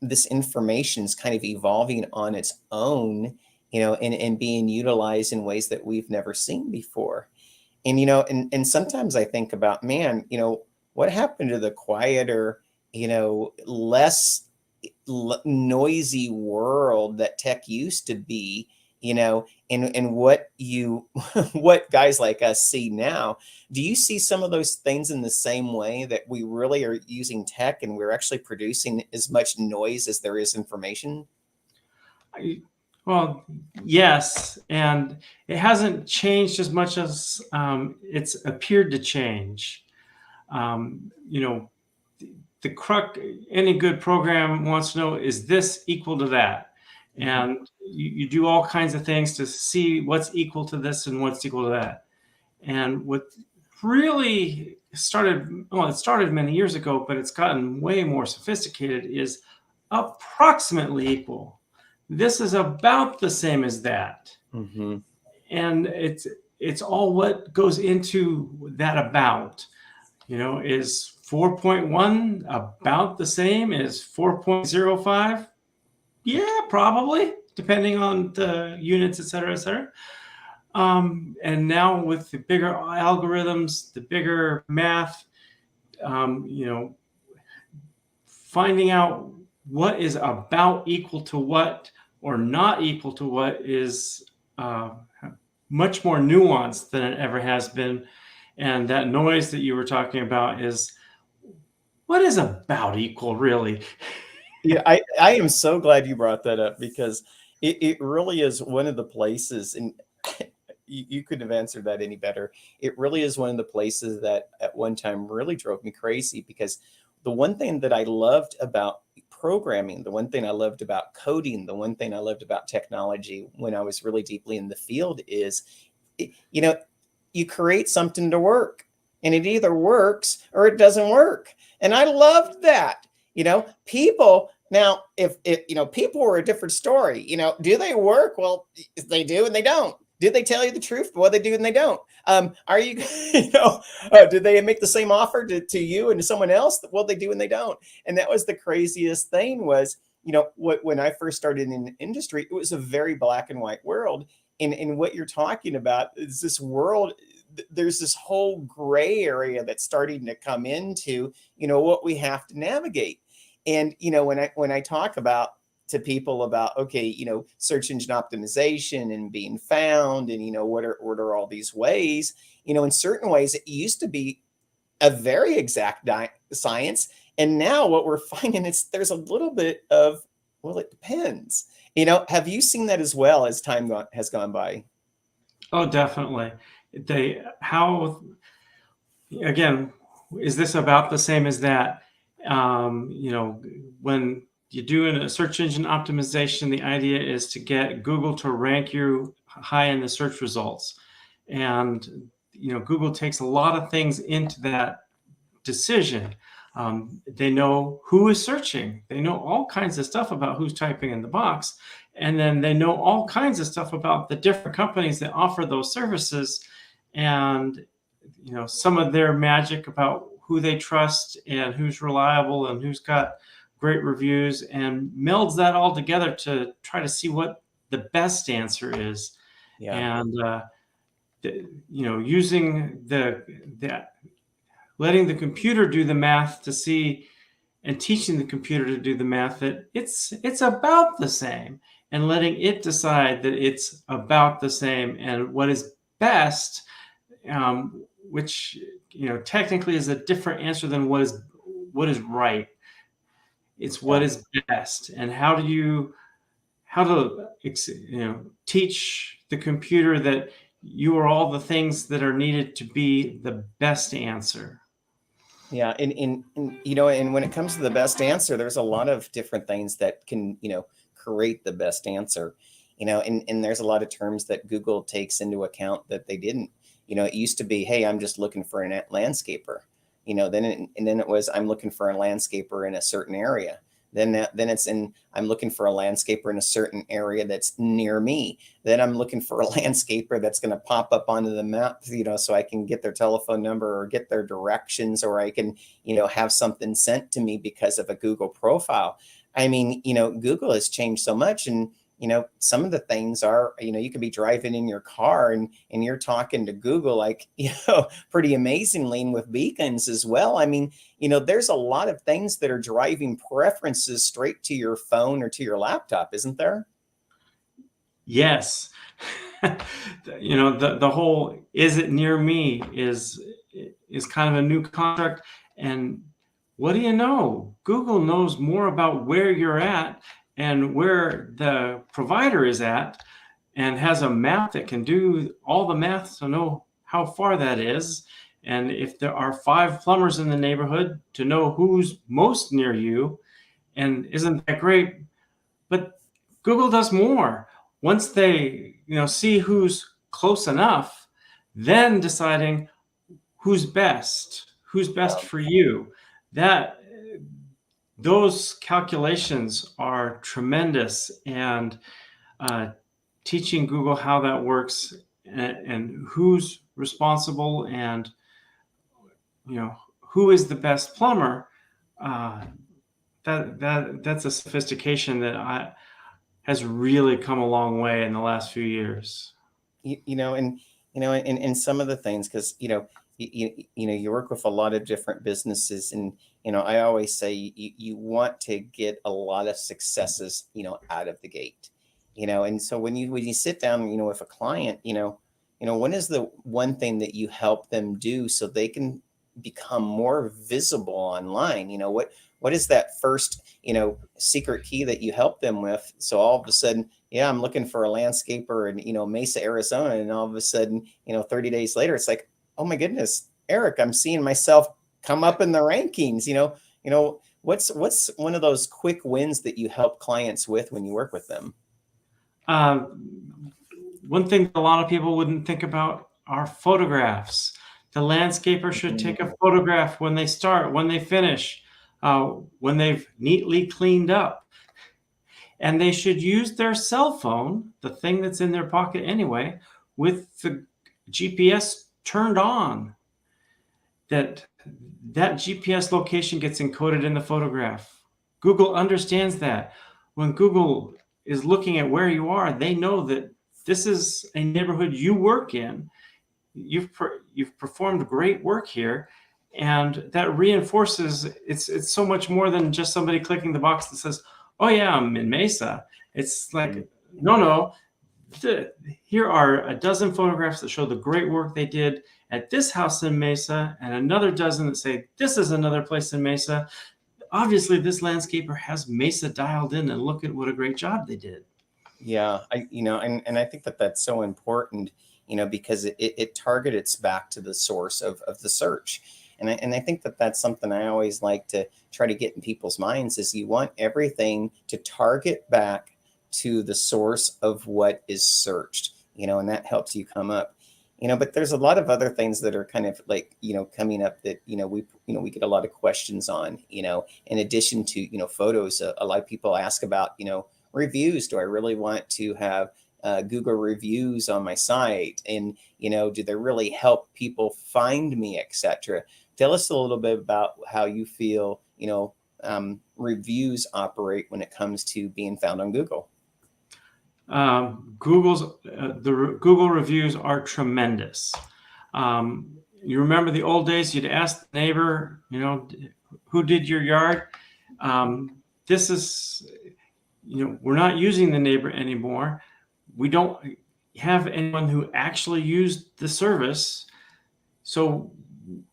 this information is kind of evolving on its own, and being utilized in ways that we've never seen before. And, and sometimes I think about, man, what happened to the quieter, less noisy world that tech used to be, and what what guys like us see now. Do you see some of those things in the same way, that we really are using tech and we're actually producing as much noise as there is information? Well, yes, and it hasn't changed as much as it's appeared to change. The crux, any good program wants to know, is this equal to that? And you do all kinds of things to see what's equal to this and what's equal to that. And what really started, it started many years ago, but it's gotten way more sophisticated, is approximately equal. This is about the same as that. Mm-hmm. And it's all what goes into that about. Is 4.1 about the same as 4.05? Yeah, probably, depending on the units, et cetera, et cetera. And now with the bigger algorithms, the bigger math, finding out what is about equal to what or not equal to what is much more nuanced than it ever has been. And that noise that you were talking about is, what is about equal, really? Yeah, I am so glad you brought that up, because it really is one of the places, and you couldn't have answered that any better. It really is one of the places that at one time really drove me crazy, because the one thing that I loved about programming, the one thing I loved about coding, the one thing I loved about technology when I was really deeply in the field is, you create something to work, and it either works or it doesn't work. And I loved that. People now, if people were a different story. Do they work? Well, they do and they don't. Do they tell you the truth? Well, they do and they don't. Are you, do they make the same offer to you and to someone else? Well, they do and they don't. And that was the craziest thing was, when I first started in the industry, it was a very black and white world. And what you're talking about is this world. There's this whole gray area that's starting to come into, what we have to navigate. And, when I talk to people about, okay, search engine optimization and being found and, what are all these ways, in certain ways, it used to be a very exact science. And now what we're finding is there's a little bit of, well, it depends. Have you seen that as well as time has gone by? Oh, definitely. Again, is this about the same as that? When you're doing a search engine optimization, the idea is to get Google to rank you high in the search results. And, Google takes a lot of things into that decision. They know who is searching. They know all kinds of stuff about who's typing in the box. And then they know all kinds of stuff about the different companies that offer those services, and, some of their magic about who they trust and who's reliable and who's got great reviews, and melds that all together to try to see what the best answer is. Yeah. And, using letting the computer do the math to see, and teaching the computer to do the math that it's about the same, and letting it decide that it's about the same and what is best, which technically is a different answer than what is right. It's what is best, and how to teach the computer that you are all the things that are needed to be the best answer. Yeah, and when it comes to the best answer, there's a lot of different things that can, create the best answer, and there's a lot of terms that Google takes into account that they didn't. It used to be, hey, I'm just looking for a landscaper. Then it was, I'm looking for a landscaper in a certain area. Then it's I'm looking for a landscaper in a certain area that's near me. Then I'm looking for a landscaper that's going to pop up onto the map, so I can get their telephone number or get their directions, or I can, have something sent to me because of a Google profile. I mean, Google has changed so much, and, some of the things are, you could be driving in your car and you're talking to Google, like, pretty amazingly, and with beacons as well. I mean, there's a lot of things that are driving preferences straight to your phone or to your laptop, isn't there? Yes. The whole, is it near me, is kind of a new construct. And what do you know? Google knows more about where you're at and where the provider is at, and has a map that can do all the math to know how far that is. And if there are 5 plumbers in the neighborhood, to know who's most near you. And isn't that great? But Google does more. Once they, see who's close enough, then deciding who's best for you. Those calculations are tremendous, and teaching Google how that works and who's responsible, and who is the best plumber. That's a sophistication that has really come a long way in the last few years. And some of the things, because you work with a lot of different businesses, and I always say you want to get a lot of successes out of the gate, and so when you sit down with a client, when is the one thing that you help them do so they can become more visible online? What is that first secret key that you help them with? So all of a sudden, I'm looking for a landscaper in Mesa, Arizona, and all of a sudden 30 days later it's like, oh my goodness, Eric, I'm seeing myself come up in the rankings. What's one of those quick wins that you help clients with when you work with them? One thing a lot of people wouldn't think about are photographs. The landscaper should take a photograph when they start, when they finish, when they've neatly cleaned up. And they should use their cell phone, the thing that's in their pocket anyway, with the GPS turned on. That GPS location gets encoded in the photograph. Google understands that. When Google is looking at where you are, they know that this is a neighborhood you work in. You've performed great work here, and that reinforces it's so much more than just somebody clicking the box that says, oh yeah, I'm in Mesa. It's like, no, here are a dozen photographs that show the great work they did at this house in Mesa, and another dozen that say this is another place in Mesa. Obviously this landscaper has Mesa dialed in, and look at what a great job they did. Yeah, and I think that that's so important, because it targets back to the source of the search. And I think that that's something I always like to try to get in people's minds, is you want everything to target back to the source of what is searched, and that helps you come up. But there's a lot of other things that are kind of like, coming up that, we get a lot of questions on, in addition to, photos. A lot of people ask about, reviews. Do I really want to have Google reviews on my site? And, do they really help people find me, etc.? Tell us a little bit about how you feel, reviews operate when it comes to being found on Google. The Google reviews are tremendous. You remember the old days, you'd ask the neighbor, who did your yard? This is, we're not using the neighbor anymore. We don't have anyone who actually used the service. So,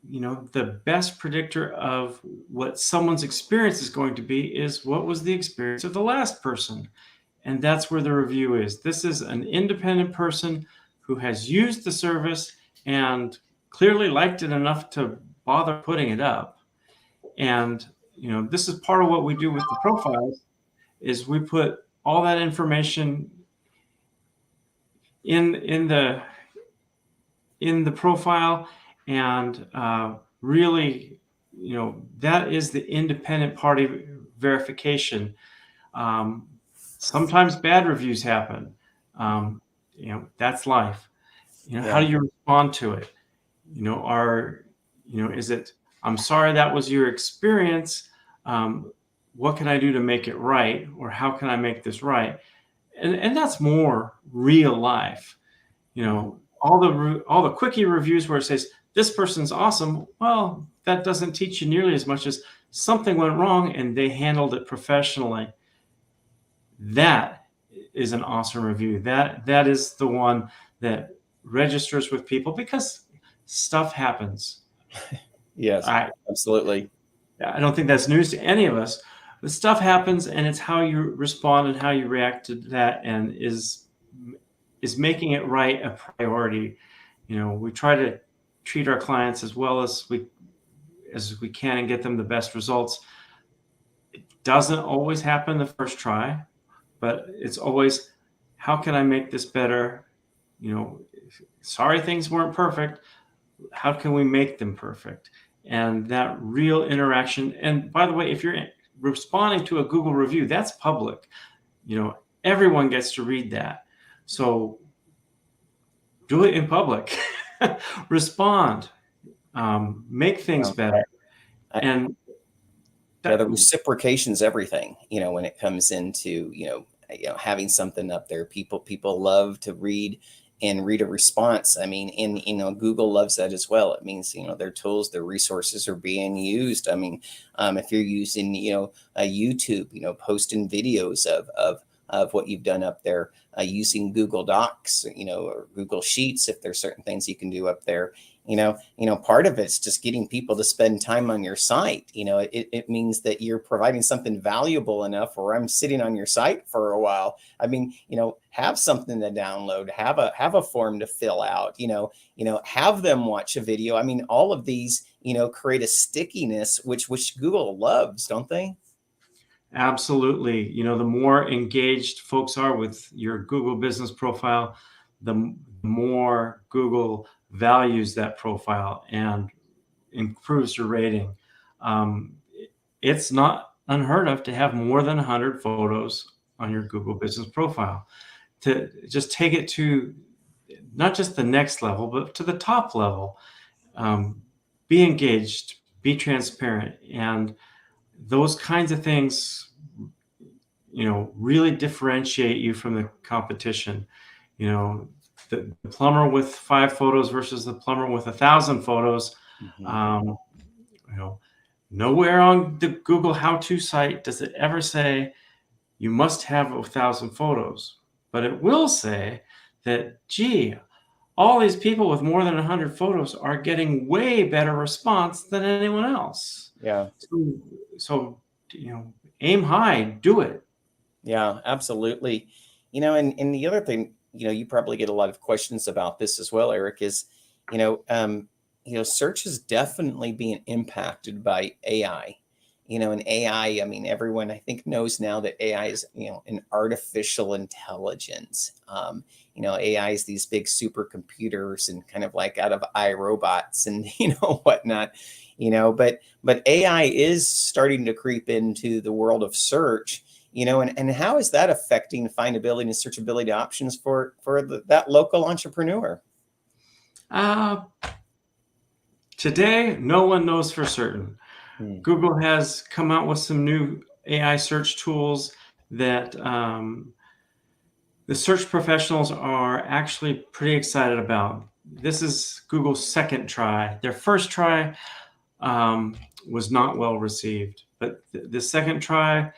the best predictor of what someone's experience is going to be is what was the experience of the last person. And that's where the review is. This is an independent person who has used the service and clearly liked it enough to bother putting it up. And, this is part of what we do with the profiles, is we put all that information in the profile, and really, that is the independent party verification. Sometimes bad reviews happen. That's life. How do you respond to it? Is it, I'm sorry that was your experience. What can I do to make it right? Or how can I make this right? And that's more real life. All the quickie reviews where it says this person's awesome. Well, that doesn't teach you nearly as much as something went wrong and they handled it professionally. That is an awesome review. That is the one that registers with people, because stuff happens. Yes, absolutely. I don't think that's news to any of us. But stuff happens, and it's how you respond and how you react to that, and is making it right a priority. We try to treat our clients as well as we can and get them the best results. It doesn't always happen the first try, but it's always, how can I make this better? Sorry things weren't perfect. How can we make them perfect? And that real interaction. And by the way, if you're responding to a Google review, that's public. Everyone gets to read that. So do it in public, respond, make things better. And the reciprocation's everything, when it comes into, having something up there. People love to read and read a response. I mean, and, Google loves that as well. It means, their tools, their resources are being used. I mean, if you're using, a YouTube, posting videos of what you've done up there, using Google Docs, or Google Sheets, if there's certain things you can do up there, part of it's just getting people to spend time on your site. It means that you're providing something valuable enough where I'm sitting on your site for a while. I mean, have something to download, have a form to fill out, have them watch a video. I mean, all of these, create a stickiness, which Google loves, don't they? Absolutely. The more engaged folks are with your Google business profile, the more Google values that profile and improves your rating. It's not unheard of to have more than 100 photos on your Google business profile. To just take it to not just the next level, but to the top level. Be engaged, be transparent, and those kinds of things, really differentiate you from the competition. The plumber with 5 photos versus the plumber with 1,000 photos. Nowhere on the Google how-to site does it ever say you must have 1,000 photos, but it will say that, gee, all these people with more than 100 photos are getting way better response than anyone else. Yeah. So aim high, do it. Yeah, absolutely. And the other thing, you probably get a lot of questions about this as well, Eric, is, search is definitely being impacted by AI. And AI, I mean, everyone I think knows now that AI is, an artificial intelligence. AI is these big supercomputers and kind of like out of iRobots and, whatnot, but AI is starting to creep into the world of search, and how is that affecting findability and searchability options for that local entrepreneur? Today, no one knows for certain. Google has come out with some new AI search tools that the search professionals are actually pretty excited about. This is Google's second try. Their first try was not well received, but the second try,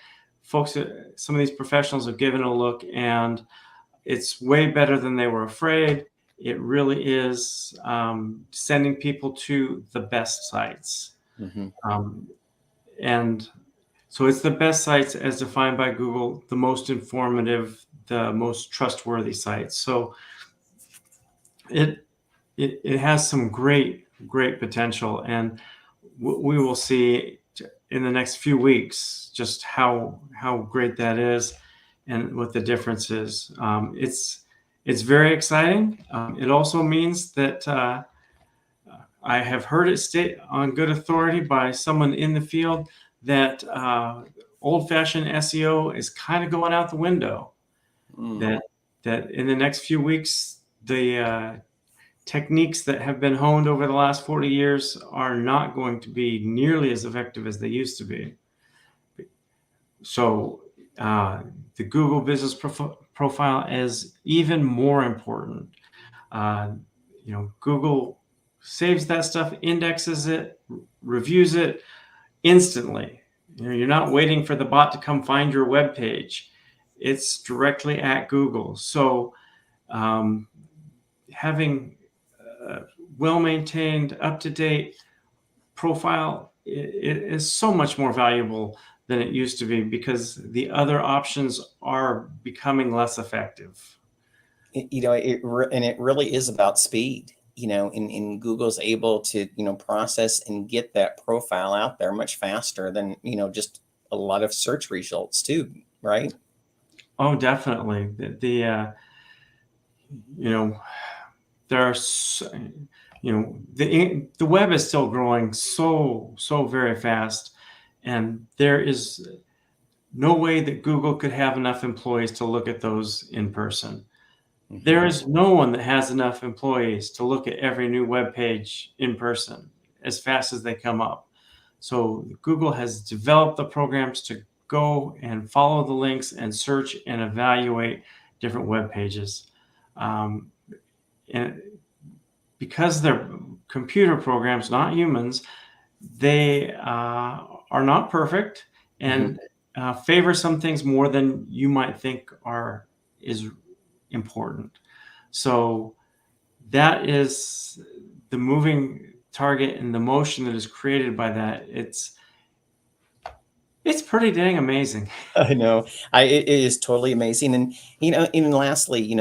folks, some of these professionals have given it a look, and it's way better than they were afraid. It really is sending people to the best sites. And so it's the best sites as defined by Google, the most informative, the most trustworthy sites. So it has some great potential, and we will see in the next few weeks just how great that is and what the difference is. It's very exciting. It also means that I have heard it state on good authority by someone in the field that old-fashioned SEO is kind of going out the window. That in the next few weeks, the techniques that have been honed over the last 40 years are not going to be nearly as effective as they used to be. So the Google business profile is even more important. Google saves that stuff, indexes it, reviews it instantly. You're not waiting for the bot to come find your web page. It's directly at Google. So having a well-maintained, up-to-date profile is so much more valuable than it used to be, because the other options are becoming less effective. It really is about speed. And Google's able to, process and get that profile out there much faster than, just a lot of search results too, right? Oh, definitely. There are, the web is still growing so very fast, and there is no way that Google could have enough employees to look at those in person. There is no one that has enough employees to look at every new web page in person as fast as they come up. So Google has developed the programs to go and follow the links and search and evaluate different web pages. And because they're computer programs, not humans, they are not perfect and favor some things more than you might think is important. So that is the moving target and the motion that is created by that. It's pretty dang amazing. I know. It is totally amazing. And, and lastly,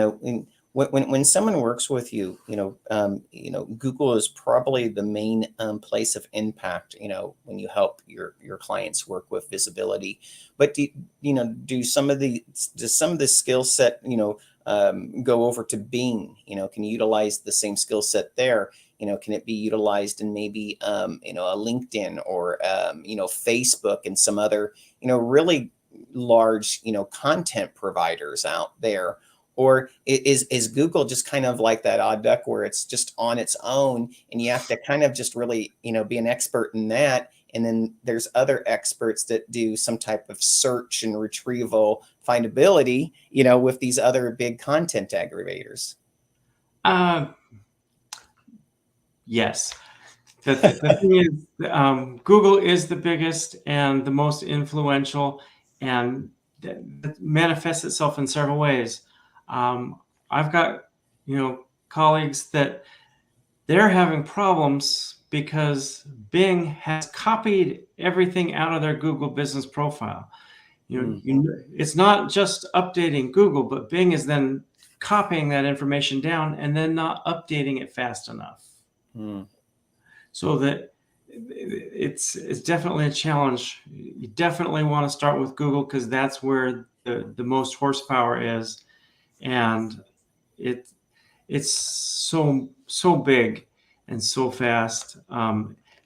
when someone works with you, Google is probably the main place of impact, when you help your clients work with visibility. But does some of the skill set, go over to Bing? Can you utilize the same skill set there? Can it be utilized in maybe, a LinkedIn or, Facebook and some other, really large, content providers out there? Or is Google just kind of like that odd duck where it's just on its own and you have to kind of just really, be an expert in that? And then there's other experts that do some type of search and retrieval findability, with these other big content aggregators. Yes. The thing is, Google is the biggest and the most influential, and that manifests itself in several ways. I've got, colleagues that they're having problems because Bing has copied everything out of their Google business profile. It's not just updating Google, but Bing is then copying that information down and then not updating it fast enough. So that it's definitely a challenge. You definitely want to start with Google because that's where the most horsepower is, and it's so big and so fast.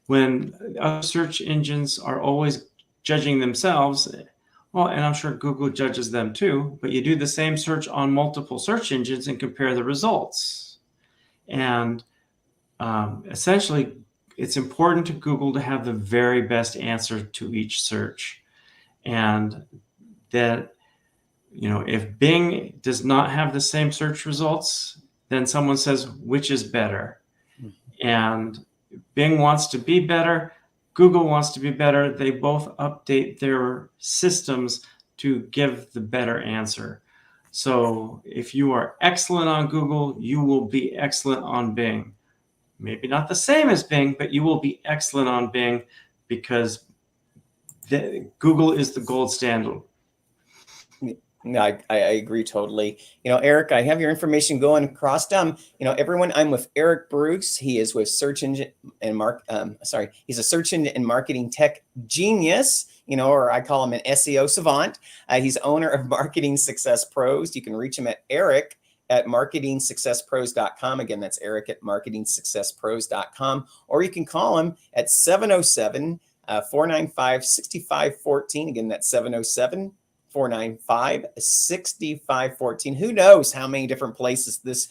When other search engines are always judging themselves, well, and I'm sure Google judges them too, but you do the same search on multiple search engines and compare the results. And essentially, it's important to Google to have the very best answer to each search. And that, if Bing does not have the same search results, then someone says, which is better? And Bing wants to be better. Google wants to be better. They both update their systems to give the better answer. So if you are excellent on Google, you will be excellent on Bing. Maybe not the same as Bing, but you will be excellent on Bing because Google is the gold standard. No, I agree totally. Eric, I have your information going across. Everyone, I'm with Eric Bruce. He is with Search Engine and he's a search engine and marketing tech genius, or I call him an SEO savant. He's owner of Marketing Success Pros. You can reach him at Eric at marketingsuccesspros.com. Again, that's Eric at marketingsuccesspros.com. Or you can call him at 707-495-6514. Again, that's 707-495-6514. Who knows how many different places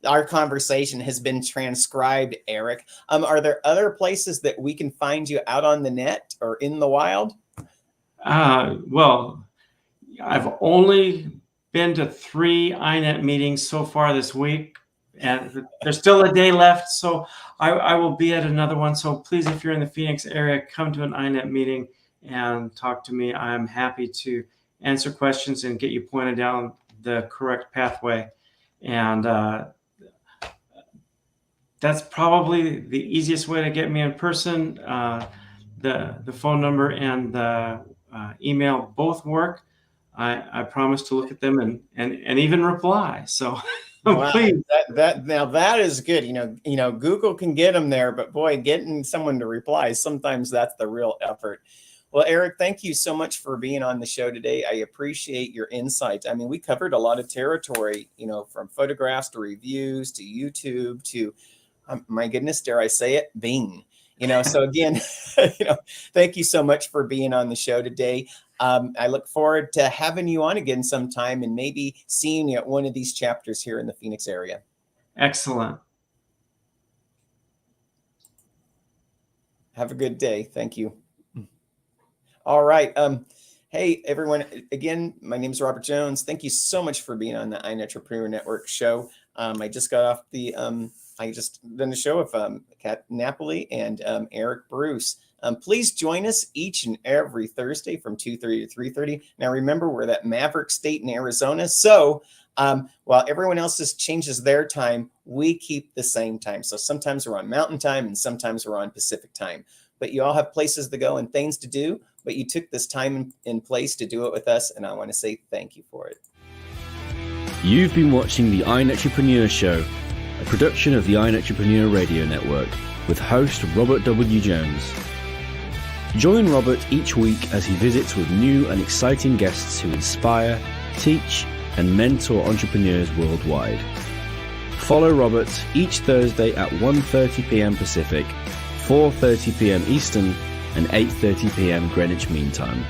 our conversation has been transcribed, Eric. Are there other places that we can find you out on the net or in the wild? Well, I've only been to 3 iNet meetings so far this week, and there's still a day left, so I will be at another one. So please, if you're in the Phoenix area, come to an iNet meeting and talk to me. I'm happy to answer questions and get you pointed down the correct pathway. And that's probably the easiest way to get me in person. The phone number and the email both work. I promise to look at them and even reply. So wow, please. That is good. Google can get them there, but boy, getting someone to reply, sometimes that's the real effort. Well, Eric, thank you so much for being on the show today. I appreciate your insights. I mean, we covered a lot of territory, from photographs to reviews to YouTube to, my goodness, dare I say it, Bing. So again, thank you so much for being on the show today. I look forward to having you on again sometime and maybe seeing you at one of these chapters here in the Phoenix area. Excellent. Have a good day. Thank you. All right. Hey, everyone. Again, my name is Robert Jones. Thank you so much for being on the iEntrepreneur Network show. I just got off I just done a show with Kat Napoli and Eric Bruce. Please join us each and every Thursday from 2:30 to 3:30. Now, remember, we're that Maverick state in Arizona. So while everyone else changes their time, we keep the same time. So sometimes we're on Mountain Time and sometimes we're on Pacific Time. But you all have places to go and things to do. But you took this time and place to do it with us. And I want to say thank you for it. You've been watching the iEntrepreneur Show, a production of the iEntrepreneur Radio Network with host Robert W. Jones. Join Robert each week as he visits with new and exciting guests who inspire, teach, and mentor entrepreneurs worldwide. Follow Robert each Thursday at 1:30 p.m. Pacific, 4:30 p.m. Eastern, and 8:30 p.m. Greenwich Mean Time.